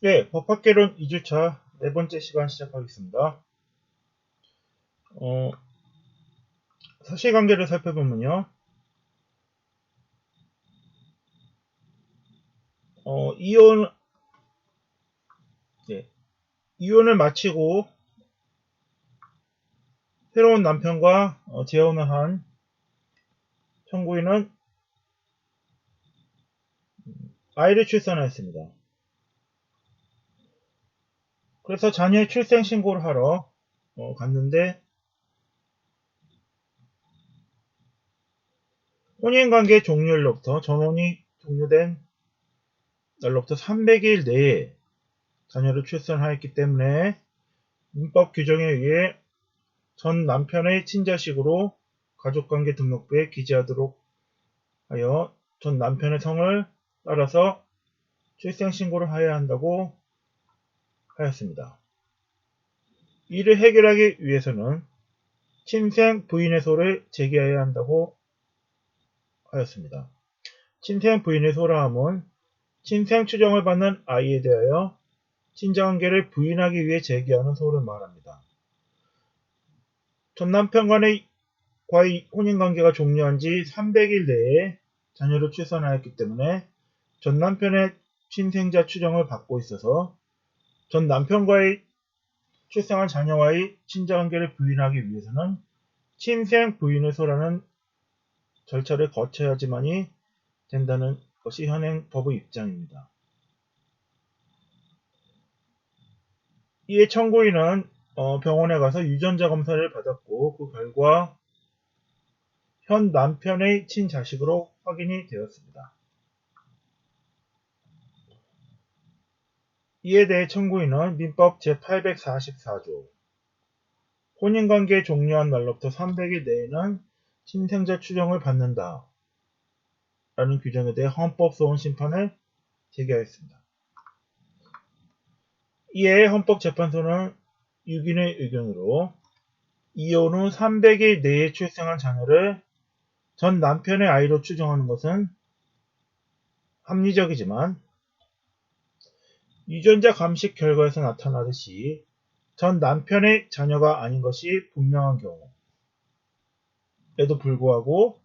네, 법학개론 2주차 네 번째 시간 시작하겠습니다. 어, 사실관계를 살펴보면요. 이혼, 네, 이혼을 마치고 새로운 남편과 재혼을 한 청구인은 아이를 출산하였습니다. 그래서 자녀의 출생 신고를 하러 갔는데 혼인관계 종료일로부터 전혼이 종료된 날로부터 300일 내에 자녀를 출산하였기 때문에 민법 규정에 의해 전 남편의 친자식으로 가족관계 등록부에 기재하도록 하여 전 남편의 성을 따라서 출생신고를 하여야 한다고 하였습니다. 이를 해결하기 위해서는 친생 부인의 소를 제기해야 한다고 하였습니다. 친생 부인의 소라 함은 친생 추정을 받는 아이에 대하여 친자관계를 부인하기 위해 제기하는 소를 말합니다. 전 남편과의 혼인관계가 종료한 지 300일 내에 자녀를 출산하였기 때문에 전 남편의 친생자 추정을 받고 있어서 전 남편과의 출생한 자녀와의 친자관계를 부인하기 위해서는 친생 부인을 소라는 절차를 거쳐야지만이 된다는 것이 현행 법의 입장입니다. 이에 청구인은 병원에 가서 유전자 검사를 받았고 그 결과 현 남편의 친자식으로 확인이 되었습니다. 이에 대해 청구인은 민법 제844조 혼인관계 종료한 날로부터 300일 내에는 친생자 추정을 받는다 라는 규정에 대해 헌법소원 심판을 제기하였습니다. 이에 헌법재판소는 6인의 의견으로 이혼 후 300일 내에 출생한 자녀를 전 남편의 아이로 추정하는 것은 합리적이지만 유전자 감식 결과에서 나타나듯이 전 남편의 자녀가 아닌 것이 분명한 경우에도 불구하고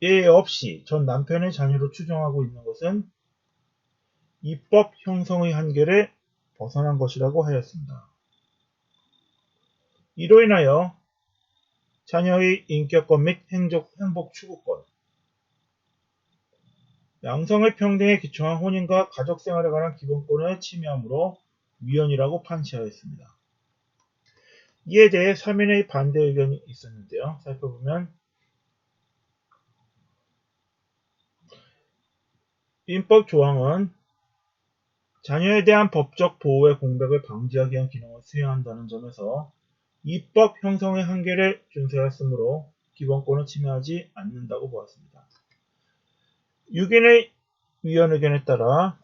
예외 없이 전 남편의 자녀로 추정하고 있는 것은 입법 형성의 한계를 벗어난 것이라고 하였습니다. 이로 인하여 자녀의 인격권 및 행복 추구권, 양성의 평등에 기초한 혼인과 가족생활에 관한 기본권을 침해하므로 위헌이라고 판시하였습니다. 이에 대해 3인의 반대 의견이 있었는데요. 살펴보면 민법 조항은 자녀에 대한 법적 보호의 공백을 방지하기 위한 기능을 수행한다는 점에서 입법 형성의 한계를 준수하였으므로 기본권을 침해하지 않는다고 보았습니다. 6인의 위헌 의견에 따라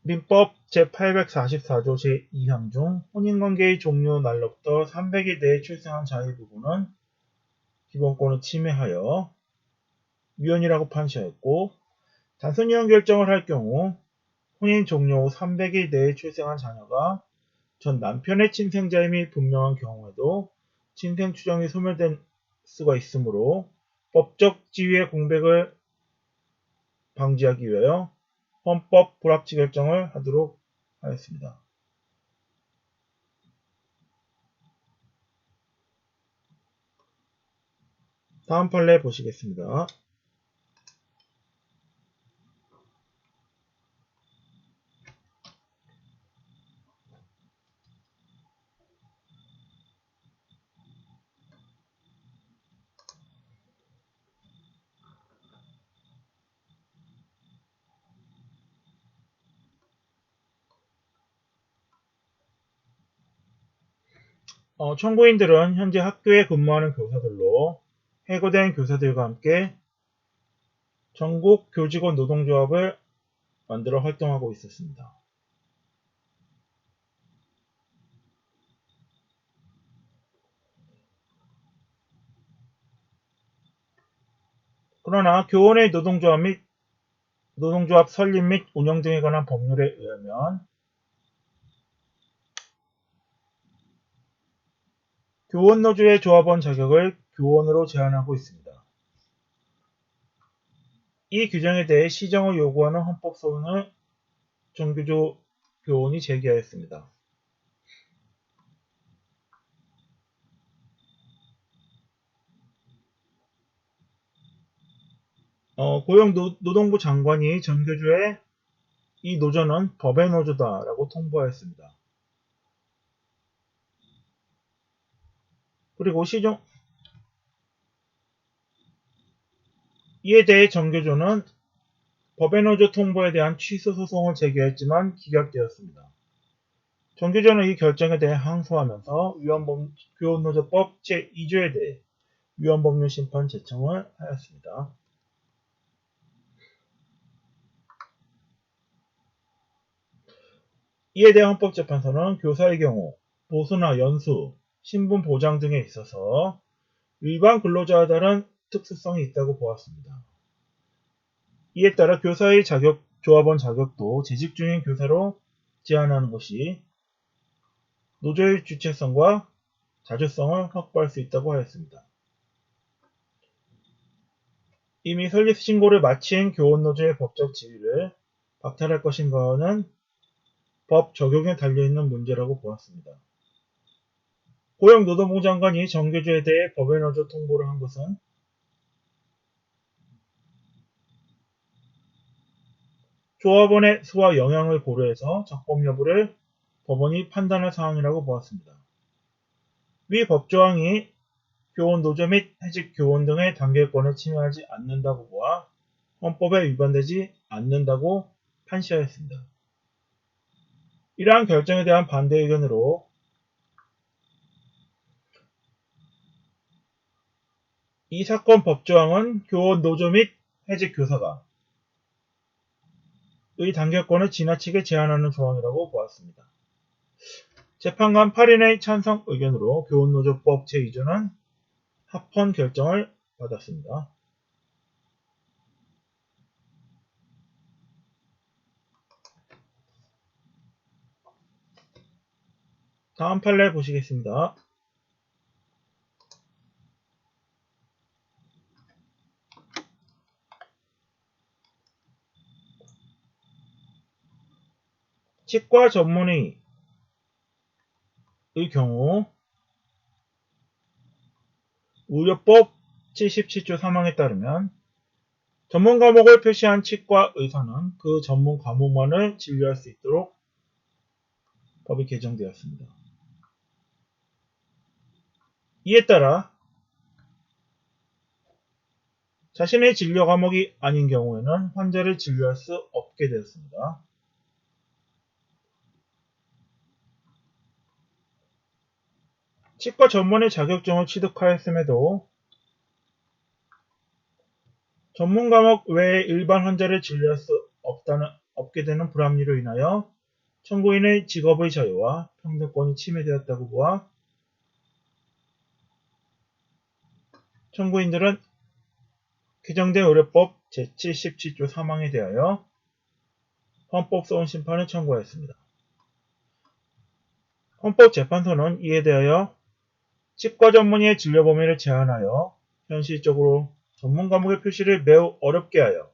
민법 제844조 제2항 중 혼인관계의 종료 날로부터 300일 내에 출생한 자의 부분은 기본권을 침해하여 위헌이라고 판시하였고 단순 이혼 결정을 할 경우 혼인 종료 후 300일 내에 출생한 자녀가 전 남편의 친생자임이 분명한 경우에도 친생 추정이 소멸될 수가 있으므로 법적 지위의 공백을 방지하기 위하여 헌법 불합치 결정을 하도록 하였습니다. 다음 판례 보시겠습니다. 청구인들은 현재 학교에 근무하는 교사들로 해고된 교사들과 함께 전국 교직원 노동조합을 만들어 활동하고 있었습니다. 그러나 교원의 노동조합 및 노동조합 설립 및 운영 등에 관한 법률에 의하면 교원노조의 조합원 자격을 교원으로 제한하고 있습니다. 이 규정에 대해 시정을 요구하는 헌법소원을 정교조 교원이 제기하였습니다. 고용노동부 장관이 정교조에 이 노조는 법의 노조다라고 통보하였습니다. 그리고 이에 대해 정교조는 법의 노조 통보에 대한 취소 소송을 제기했지만 기각되었습니다. 정교조는 이 결정에 대해 항소하면서 교원노조법 제2조에 대해 위헌법률 심판 제청을 하였습니다. 이에 대해 헌법재판소는 교사의 경우 보수나 연수, 신분 보장 등에 있어서 일반 근로자와 다른 특수성이 있다고 보았습니다. 이에 따라 교사의 조합원 자격도 재직 중인 교사로 제한하는 것이 노조의 주체성과 자주성을 확보할 수 있다고 하였습니다. 이미 설립 신고를 마친 교원노조의 법적 지위를 박탈할 것인가는 법 적용에 달려있는 문제라고 보았습니다. 고용노동부 장관이 정교조에 대해 법의 노조 통보를 한 것은 조합원의 수와 영향을 고려해서 적법 여부를 법원이 판단할 사항이라고 보았습니다. 위 법조항이 교원 노조 및 해직 교원 등의 단결권을 침해하지 않는다고 보아 헌법에 위반되지 않는다고 판시하였습니다. 이러한 결정에 대한 반대 의견으로 이 사건 법조항은 교원 노조 및 해직 교사가 의 단결권을 지나치게 제한하는 조항이라고 보았습니다. 재판관 8인의 찬성 의견으로 교원노조법 제2조는 합헌 결정을 받았습니다. 다음 판례 보시겠습니다. 치과 전문의의 경우 의료법 77조 3항에 따르면 전문 과목을 표시한 치과 의사는 그 전문 과목만을 진료할 수 있도록 법이 개정되었습니다. 이에 따라 자신의 진료 과목이 아닌 경우에는 환자를 진료할 수 없게 되었습니다. 치과 전문의 자격증을 취득하였음에도 전문 과목 외에 일반 환자를 진료할 수 없게 되는 불합리로 인하여 청구인의 직업의 자유와 평등권이 침해되었다고 보아 청구인들은 개정된 의료법 제77조 3항에 대하여 헌법소원 심판을 청구하였습니다. 헌법재판소는 이에 대하여 치과 전문의의 진료 범위를 제한하여 현실적으로 전문 과목의 표시를 매우 어렵게 하여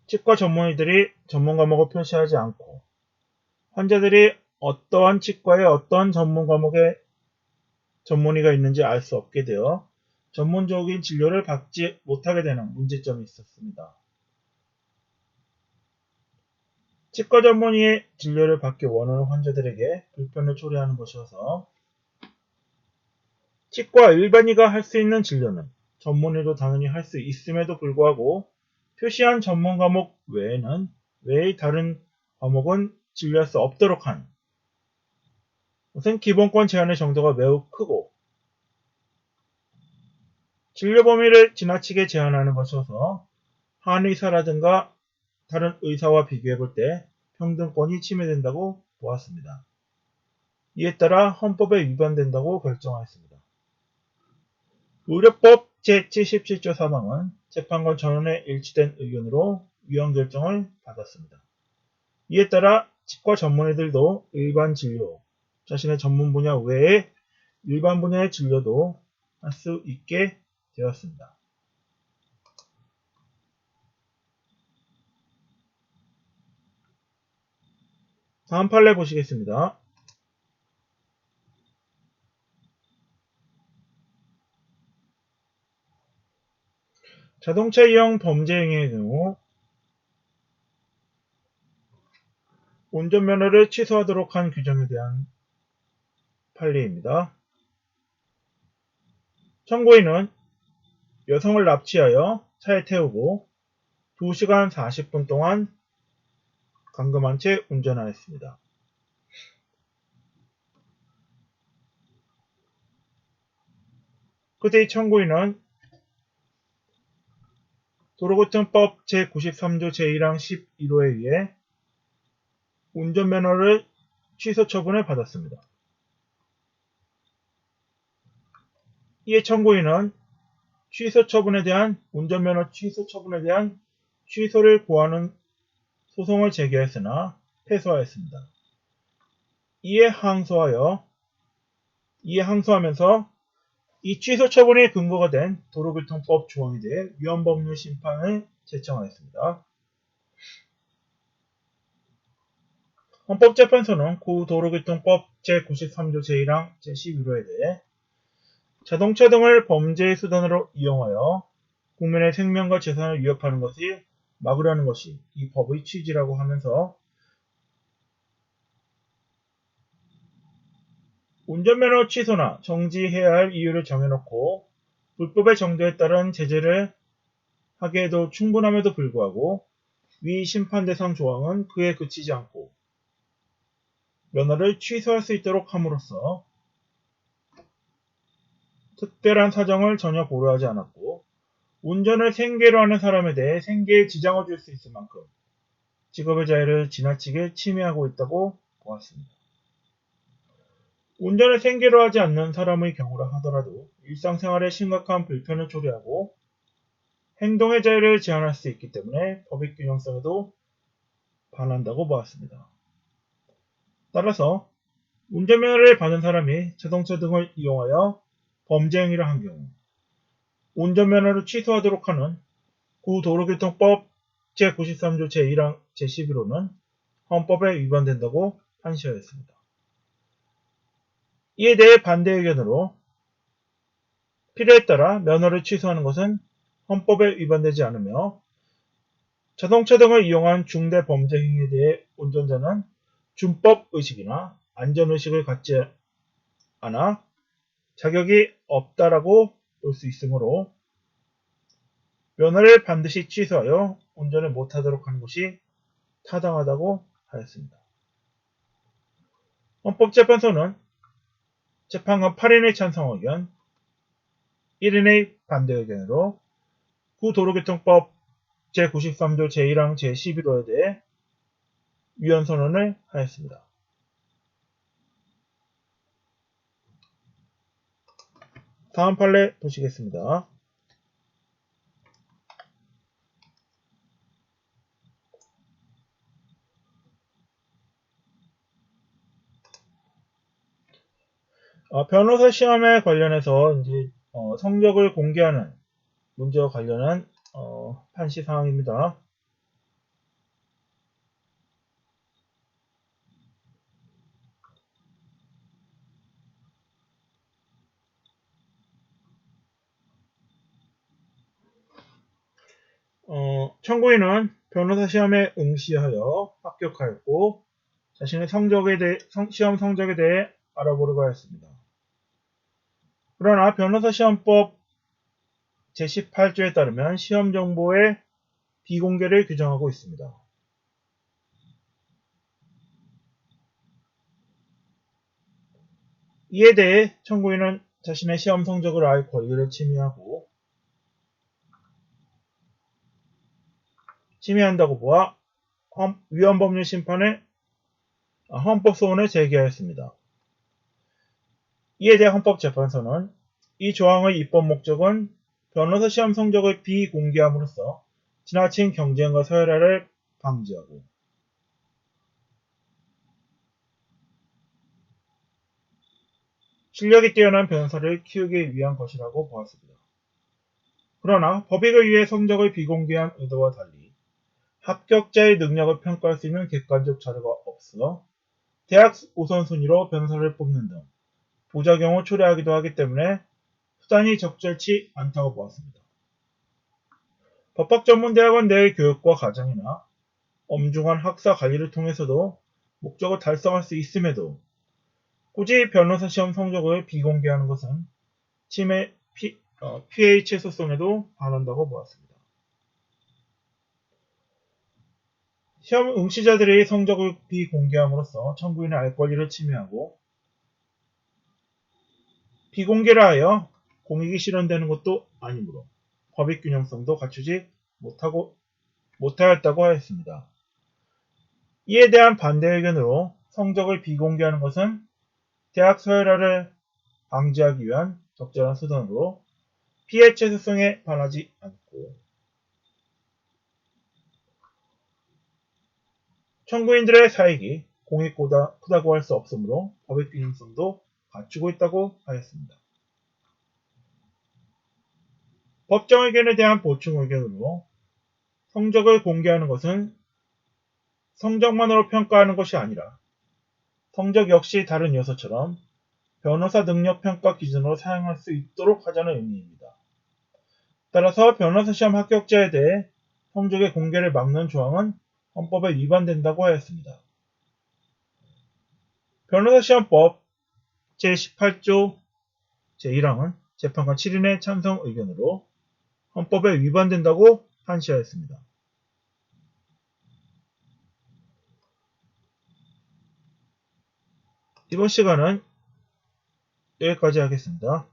치과 전문의들이 전문 과목을 표시하지 않고 환자들이 어떠한 치과에 어떤 전문 과목의 전문의가 있는지 알 수 없게 되어 전문적인 진료를 받지 못하게 되는 문제점이 있었습니다. 치과 전문의의 진료를 받기 원하는 환자들에게 불편을 초래하는 것이어서 치과 일반의가 할 수 있는 진료는 전문의도 당연히 할 수 있음에도 불구하고 표시한 전문 과목 외의 다른 과목은 진료할 수 없도록 한 우선 기본권 제한의 정도가 매우 크고 진료 범위를 지나치게 제한하는 것이어서 한의사라든가 다른 의사와 비교해 볼 때 평등권이 침해된다고 보았습니다. 이에 따라 헌법에 위반된다고 결정하였습니다. 의료법 제77조 4방은 재판관 전원의 일치된 의견으로 위헌 결정을 받았습니다. 이에 따라 치과 전문의들도 일반 진료, 자신의 전문 분야 외에 일반 분야의 진료도 할 수 있게 되었습니다. 다음 판례 보시겠습니다. 자동차 이용 범죄 행위의 경우 운전면허를 취소하도록 한 규정에 대한 판례입니다. 청구인은 여성을 납치하여 차에 태우고 2시간 40분 동안 감금한 채 운전하였습니다. 그때 이 청구인은 도로교통법 제93조 제1항 11호에 의해 운전면허를 취소 처분을 받았습니다. 이에 청구인은 운전면허 취소 처분에 대한 취소를 고하는 소송을 제기했으나 패소하였습니다. 이에 항소하면서 이 취소 처분의 근거가 된 도로교통법 조항에 대해 위헌법률 심판을 제청하였습니다. 헌법재판소는 구 도로교통법 제93조 제1항 제11호에 대해 자동차 등을 범죄의 수단으로 이용하여 국민의 생명과 재산을 위협하는 것이 막으려는 것이 이 법의 취지라고 하면서 운전면허 취소나 정지해야 할 이유를 정해놓고 불법의 정도에 따른 제재를 하기에도 충분함에도 불구하고 위 심판 대상 조항은 그에 그치지 않고 면허를 취소할 수 있도록 함으로써 특별한 사정을 전혀 고려하지 않았고 운전을 생계로 하는 사람에 대해 생계에 지장을 줄 수 있을 만큼 직업의 자유를 지나치게 침해하고 있다고 보았습니다. 운전을 생계로 하지 않는 사람의 경우라 하더라도 일상생활에 심각한 불편을 초래하고 행동의 자유를 제한할 수 있기 때문에 법의 균형성에도 반한다고 보았습니다. 따라서 운전면허를 받은 사람이 자동차 등을 이용하여 범죄 행위를 한 경우 운전면허를 취소하도록 하는 구도로교통법 제93조 제1항 제11호는 헌법에 위반된다고 판시하였습니다. 이에 대해 반대 의견으로 필요에 따라 면허를 취소하는 것은 헌법에 위반되지 않으며 자동차 등을 이용한 중대 범죄 행위에 대해 운전자는 준법의식이나 안전의식을 갖지 않아 자격이 없다라고 볼 수 있으므로 면허를 반드시 취소하여 운전을 못하도록 하는 것이 타당하다고 하였습니다. 헌법재판소는 재판관 8인의 찬성 의견, 1인의 반대 의견으로 구도로교통법 제93조 제1항 제11호에 대해 위헌 선언을 하였습니다. 다음 판례 보시겠습니다. 변호사 시험에 관련해서 이제 성적을 공개하는 문제와 관련한 판시 사항입니다. 청구인은 변호사 시험에 응시하여 합격하였고 자신의 시험 성적에 대해 알아보려고 하였습니다. 그러나 변호사 시험법 제18조에 따르면 시험 정보의 비공개를 규정하고 있습니다. 이에 대해 청구인은 자신의 시험 성적을 알 권리를 침해한다고 보아 위헌법률 심판에 헌법소원을 제기하였습니다. 이에 대해 헌법재판소는 이 조항의 입법 목적은 변호사 시험 성적을 비공개함으로써 지나친 경쟁과 서열화를 방지하고 실력이 뛰어난 변호사를 키우기 위한 것이라고 보았습니다. 그러나 법익을 위해 성적을 비공개한 의도와 달리 합격자의 능력을 평가할 수 있는 객관적 자료가 없어 대학 우선순위로 변호사를 뽑는 등 부작용을 초래하기도 하기 때문에 수단이 적절치 않다고 보았습니다. 법학전문대학원 내의 교육과 과정이나 엄중한 학사 관리를 통해서도 목적을 달성할 수 있음에도 굳이 변호사 시험 성적을 비공개하는 것은 침해 PH 소송에도 반한다고 보았습니다. 시험 응시자들의 성적을 비공개함으로써 청구인의 알 권리를 침해하고 비공개를 하여 공익이 실현되는 것도 아니므로 법익 균형성도 갖추지 못하였다고 하였습니다. 이에 대한 반대 의견으로 성적을 비공개하는 것은 대학 서열화를 방지하기 위한 적절한 수단으로 피해체 소송에 반하지 않고 청구인들의 사익이 공익보다 크다고 할 수 없으므로 법익 균형성도 갖추고 있다고 하였습니다. 법정 의견에 대한 보충 의견으로 성적을 공개하는 것은 성적만으로 평가하는 것이 아니라 성적 역시 다른 요소처럼 변호사 능력 평가 기준으로 사용할 수 있도록 하자는 의미입니다. 따라서 변호사 시험 합격자에 대해 성적의 공개를 막는 조항은 헌법에 위반된다고 하였습니다. 변호사 시험법 제18조 제1항은 재판관 7인의 찬성 의견으로 헌법에 위반된다고 판시하였습니다. 이번 시간은 여기까지 하겠습니다.